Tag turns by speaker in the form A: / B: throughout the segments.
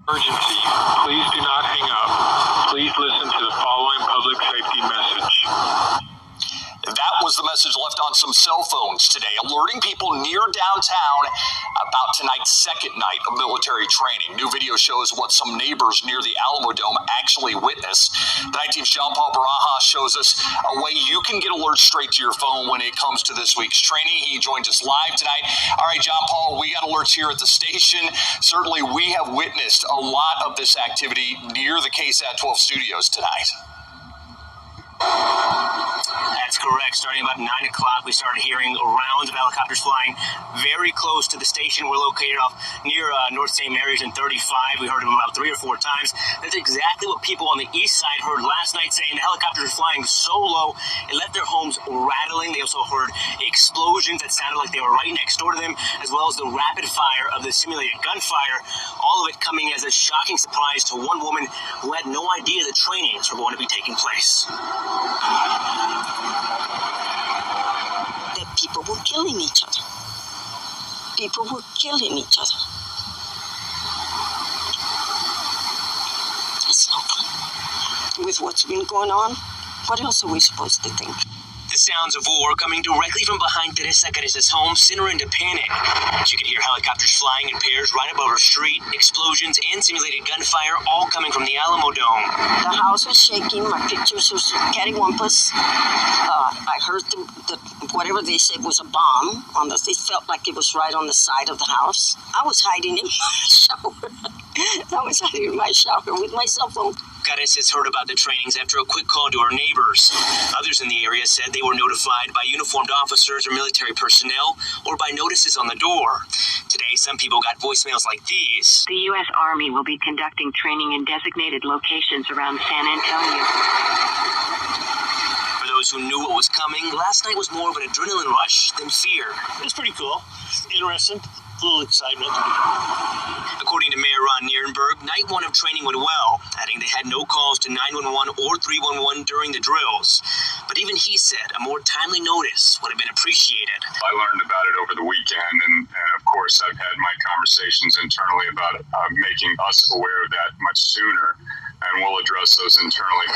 A: Emergency. Please do not hang up. Please listen to the following public safety message.
B: That was the message left on some cell phones today, alerting people near downtown about tonight's second night of military training. New video shows what some neighbors near the Alamo Dome actually witnessed. The Night Team's John Paul Barajas shows us a way you can get alerts straight to your phone when it comes to this week's training. He joins us live tonight. All right, John Paul, we got alerts here at the station. Certainly, we have witnessed a lot of this activity near the KSAT 12 studios tonight.
C: That's correct. Starting about 9 o'clock, we started hearing rounds of helicopters flying very close to the station. We're located off near North St. Mary's and 35. We heard them about 3 or 4 times. That's exactly what people on the east side heard last night, saying the helicopters are flying so low, it left their homes rattling. They also heard explosions that sounded like they were right next door to them, as well as the rapid fire of the simulated gunfire. All of it coming as a shocking surprise to one woman who had no idea the trainings were going to be taking place.
D: That people were killing each other. People were killing each other. That's no fun. With what's been going on, what else are we supposed to think?
C: The sounds of war coming directly from behind Teresa Careza's home sent her into panic. She could hear helicopters flying in pairs right above her street, explosions and simulated gunfire all coming from the Alamo Dome.
D: The house was shaking. My pictures were cattywampus. I heard the whatever they said was a bomb. It felt like it was right on the side of the house. I was hiding in my shower. I was hiding in my shower with my cell phone.
C: Careza's heard about the trainings after a quick call to her neighbors. Others in the area said they were notified by uniformed officers or military personnel or by notices on the door. Today, some people got voicemails like these.
E: The U.S. Army will be conducting training in designated locations around San Antonio.
C: For those who knew what was coming, last night was more of an adrenaline rush than fear.
F: It was pretty cool. Interesting. A little excitement.
C: According to Mayor Ron Nierenberg, night one of training went well, adding they had no calls to 911 or 311 during the drills. But even he said a more timely notice would have been appreciated.
G: I learned about it over the weekend, and of course I've had my conversations internally about making us aware of that much sooner, and we'll address those internally.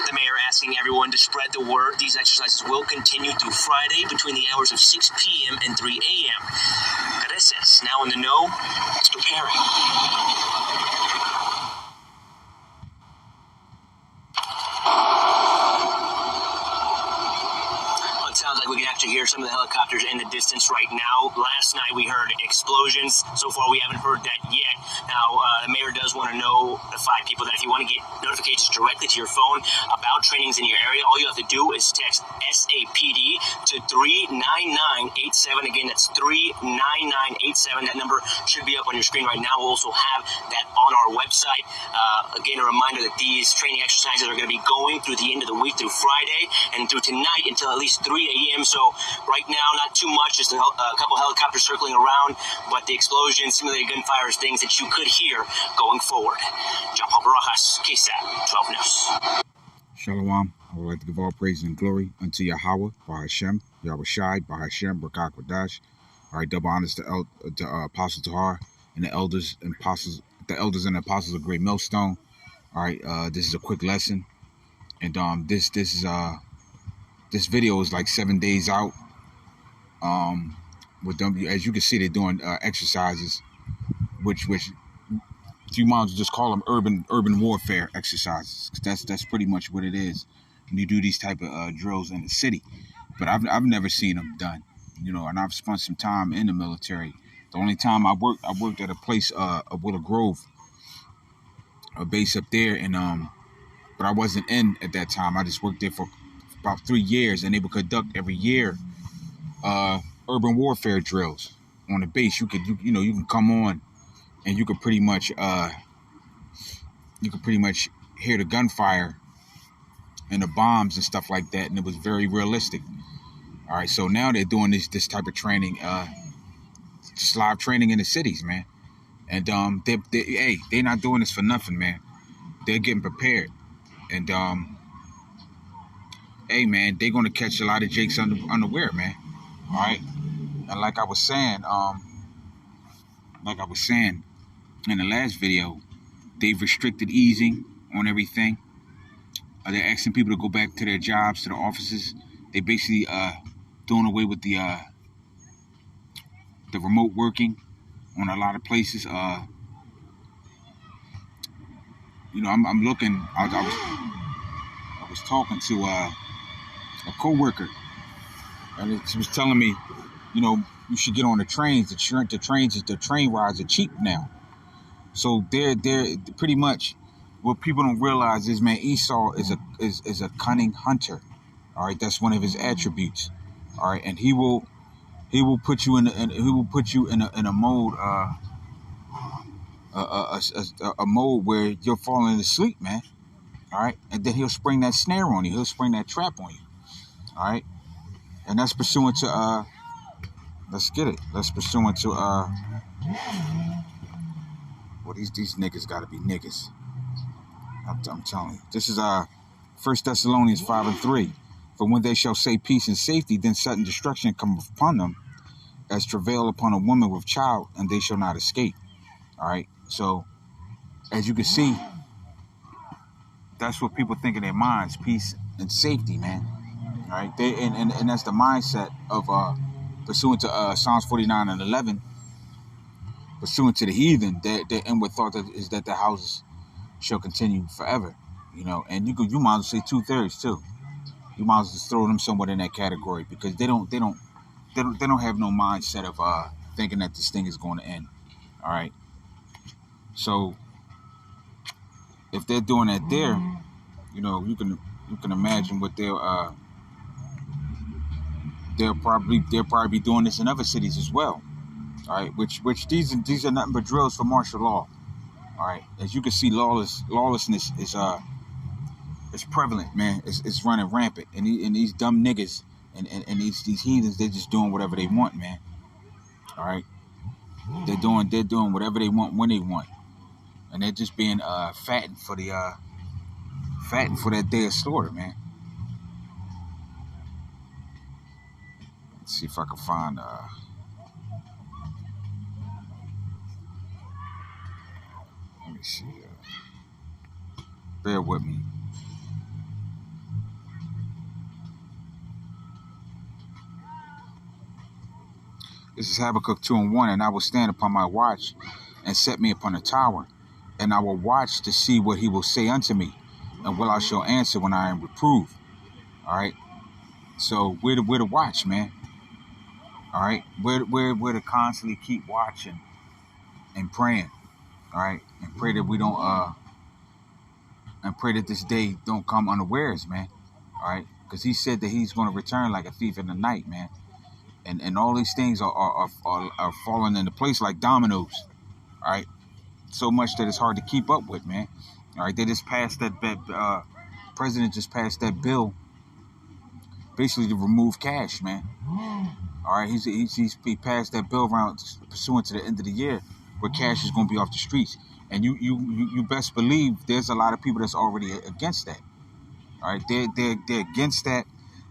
C: The mayor asking everyone to spread the word. These exercises will continue through Friday between the hours of 6 p.m. and 3 a.m. Careza's now in the know, is preparing. It sounds like we can actually hear some of the helicopters in the distance right now. Last night we heard explosions. So far we haven't heard that yet. Now, the mayor does want to notify people that if you want to get notifications directly to your phone about trainings in your area, all you have to do is text SAPD to 39987. Again, that's 39987. That number should be up on your screen right now. We'll also have that on our website. Again, a reminder that these training exercises are going to be going through the end of the week, through Friday, and through tonight until at least 3 a.m. So right now, not too much, just a couple helicopters circling around, but the explosions, simulated gunfire is things that you could hear going forward. John Paul Barajas, KSAT 12 News.
H: Shalom. I would like to give all praise and glory unto Yahweh, Bahashem, Yahweh Shai, Bahashem, Barak Wadash. All right, double honors to Apostle Tahar and the elders and apostles of Great Millstone. All right, this is a quick lesson, and this video is like 7 days out. With them, as you can see, they're doing exercises, which you might as well just call them urban warfare exercises. That's pretty much what it is when you do these type of drills in the city. But I've never seen them done, and I've spent some time in the military. The only time I worked at a place, Willow Grove, a base up there, and but I wasn't in at that time. I just worked there for about 3 years, and they would conduct every year urban warfare drills on the base. You can come on, and you could pretty much hear the gunfire and the bombs and stuff like that, and it was very realistic. All right, so now they're doing this type of training, just live training in the cities, man. And they're not doing this for nothing, man. They're getting prepared, and hey, man, they're gonna catch a lot of jakes unaware, man. All right, and like I was saying, in the last video, they've restricted easing on everything. They're asking people to go back to their jobs, to the offices. They basically doing away with the remote working on a lot of places. I'm looking. I was talking to a coworker, and she was telling me, you should get on the trains. The train rides are cheap now. So they're pretty much, what people don't realize is, man, Esau is a cunning hunter. All right, that's one of his attributes. All right, and he will put you in a mode, a mode where you're falling asleep, man. All right, and then he'll spring that snare on you. He'll spring that trap on you. All right, and that's pursuant to let's get it. That's pursuant to well, these niggas gotta be niggas. I'm telling you. This is 1 Thessalonians 5:3. For when they shall say peace and safety, then sudden destruction cometh upon them, as travail upon a woman with child, and they shall not escape. All right. So, as you can see, that's what people think in their minds: peace and safety, man. All right. And that's the mindset of pursuant to Psalms 49:11. Pursuant to the heathen, their inward thought is that the houses shall continue forever. And you might as well say 2/3 too. You might as well just throw them somewhat in that category, because they don't have no mindset of thinking that this thing is going to end. All right. So if they're doing that there, you can imagine what they'll probably be doing this in other cities as well. All right, which these are nothing but drills for martial law. All right, as you can see, lawlessness is prevalent, man. It's running rampant, and these dumb niggas and these heathens, they're just doing whatever they want, man. All right, they're doing whatever they want when they want, and they're just being fattened for that day of slaughter, man. Let's see if I can find let me see. Bear with me. This is Habakkuk 2:1, and I will stand upon my watch and set me upon a tower, and I will watch to see what he will say unto me, and what I shall answer when I am reproved. All right. So we're to watch, man. All right. We're to constantly keep watching and praying. All right, and pray that we don't and pray that this day don't come unawares, man. All right, because he said that he's going to return like a thief in the night, man. And all these things are falling into place like dominoes. All right, so much that it's hard to keep up with, man. All right, they just passed that president just passed that bill, basically to remove cash, man. All right, he passed that bill around pursuant to the end of the year, where cash is going to be off the streets. And you best believe there's a lot of people that's already against that. All right, they're against that.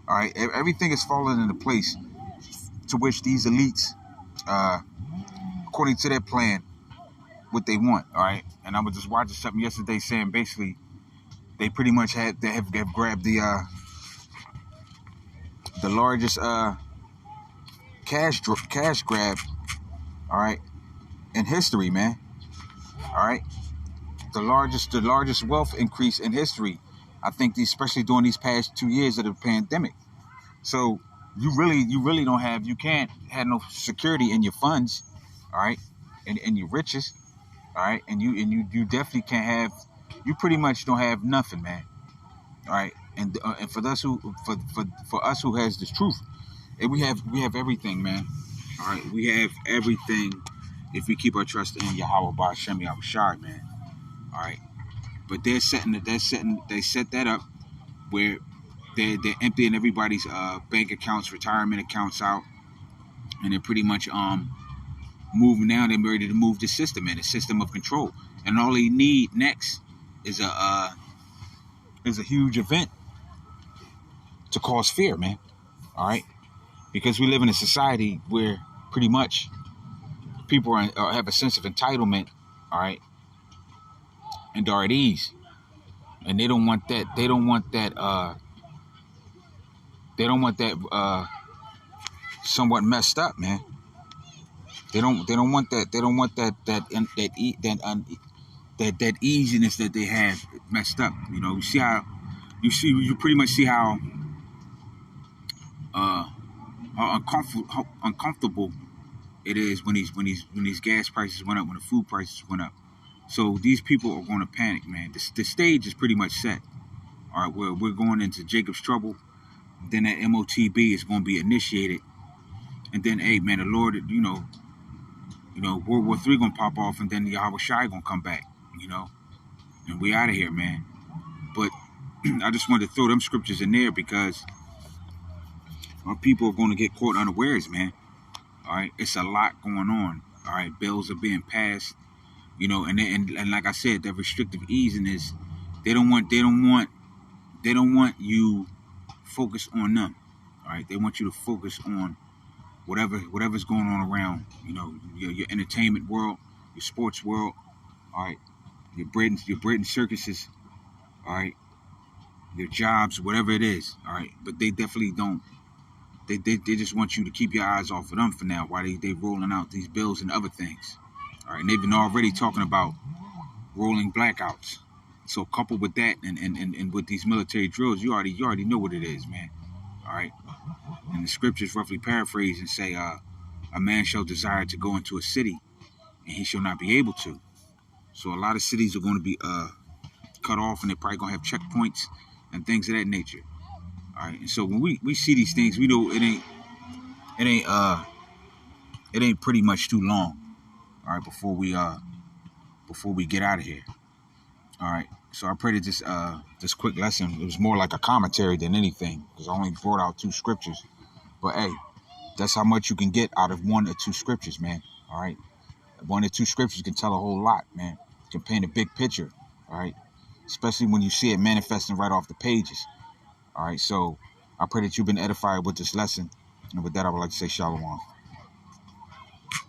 H: All right, everything is falling into place to which these elites, according to their plan, what they want. All right, and I was just watching something yesterday saying basically they pretty much have grabbed the largest cash grab. All right. In history, man. All right, the largest wealth increase in history. I think, especially during these past 2 years of the pandemic. So you really don't have, you can't have no security in your funds, all right, and your riches, all right, and you definitely can't have. You pretty much don't have nothing, man. All right, and for us who has this truth, and we have everything, man. All right, we have everything. If we keep our trust in Yahweh Ba'Shem Yahushua, man. All right. But they set that up where they're emptying everybody's bank accounts, retirement accounts out, and they're pretty much moving now. They're ready to move the system, man, a system of control. And all they need next is a huge event to cause fear, man. All right. Because we live in a society where pretty much people have a sense of entitlement all right, and are at ease, and they don't want that. They don't want that. They don't want that somewhat messed up, man. They don't want that. They don't want that easiness that they have messed up. You know, you pretty much see how uncomfortable it is when these gas prices went up, when the food prices went up. So these people are going to panic, man. The stage is pretty much set. All right, we're going into Jacob's trouble. Then that MOTB is going to be initiated, and then, hey, man, the Lord, you know, World War III going to pop off, and then Yahweh Shai going to come back, you know, and we out of here, man. But I just wanted to throw them scriptures in there because our people are going to get caught unawares, man. All right, it's a lot going on. All right, bills are being passed, you know, and like I said, that restrictive easing is they don't want you focus on them. All right, they want you to focus on whatever's going on around, you know, your entertainment world, your sports world, all right, your bread and circuses, all right, your jobs, whatever it is, all right. But they definitely don't. They just want you to keep your eyes off of them for now while they rolling out these bills and other things, all right. And they've been already talking about rolling blackouts. So coupled with that and with these military drills, you already know what it is, man. All right. And the scriptures roughly paraphrase and say, a man shall desire to go into a city, and he shall not be able to. So a lot of cities are going to be cut off, and they're probably going to have checkpoints and things of that nature. All right. And so when we see these things, we know it ain't pretty much too long. All right, before we get out of here. All right. So I pray that this quick lesson, it was more like a commentary than anything, because I only brought out 2 scriptures. But hey, that's how much you can get out of 1 or 2 scriptures, man. All right. 1 or 2 scriptures can tell a whole lot, man. It can paint a big picture. All right. Especially when you see it manifesting right off the pages. All right. So I pray that you've been edified with this lesson. And with that, I would like to say shalom.